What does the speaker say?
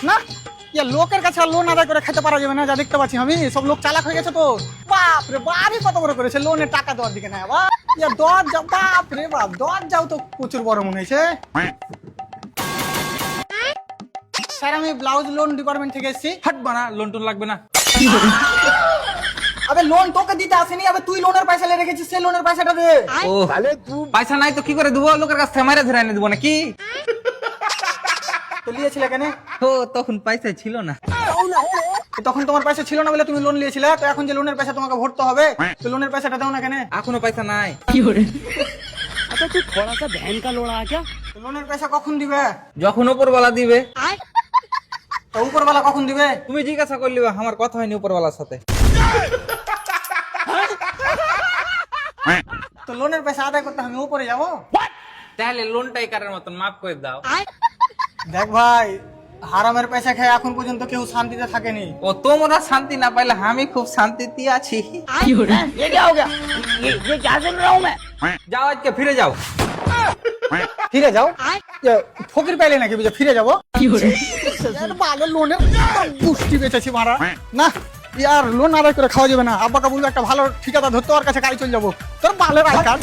না ইয়া লোকের কাছে আর লোন আদায় করে খেতে পারা যাবে না, যা দেখতে পাচ্ছি আমি। সব লোক চালাক হয়ে গেছে তো। বাপ রে বাড়ি কত বড় করেছে, লোনের টাকা দেওয়ার দিকে না বাপ। ইয়া দরজা, বাপ রে বাপ, দরজাও তো প্রচুর বড় মনে হয়েছে। স্যার আমি ব্লাউজ লোন ডিপার্টমেন্ট থেকে এসেছি। হাট বানা, লোন টোন লাগবে না। আবে লোন তোকে দিতে আসেনি, আবে তুই লোনের পয়সা নিয়ে রেখেছিস, সেই লোনের পয়সাটা দে। ও পয়সা নাই তো কি করে দেবো? লোকের কাছ থেকে মাইরা ধরে এনে দেবো নাকি? তো লিয়েছিলে কেন? ও তখন পয়সা ছিল না। তো তখন তোমার পয়সা ছিল না বলে তুমি লোন নিয়েছিলে, তো এখন যে লোনের পয়সা তোমাকে ভরতে হবে, তো লোনের পয়সাটা দাও না কেন? এখনো পয়সা নাই। अच्छा तू थोड़ा सा बहन का लोड़ा है क्या? তো লোনের পয়সা কখন দিবে? যখন উপরওয়ালা দিবে। তো উপরওয়ালা কখন দিবে? তুমি জিজ্ঞাসা করলি, আমার কথা হয়নি উপরওয়ালার সাথে। তো লোনের পয়সা আদায় করতে আমি উপরে যাবো? তাহলে লোনটাই কারার মতন মাফ করে দাও। দেখ ভাই, হারামের পয়সা খেয়ে এখন পর্যন্ত কেউ শান্তিতে থাকেনি। ও তোমরা শান্তি না পাইলে আমি খুব শান্তিতে আছি। ये क्या हो गया? ये क्या सुन रहा हूँ मैं? যাও আজকে ফিরে যাও। ফিরে যাও? ফকির পাইলে নাকি বুঝে ফিরে যাবো? ভালো লোনের পুষ্টি বেঁচেছি মারা। না ইয়ার লোন আদায় করে খাওয়া যাবে না। আব্বাকে বলবো একটা ভালো ঠিকাদার ধরতে, ওর কাছে গাড়ি চলে যাবো। তোর ভালো রায় কাজ।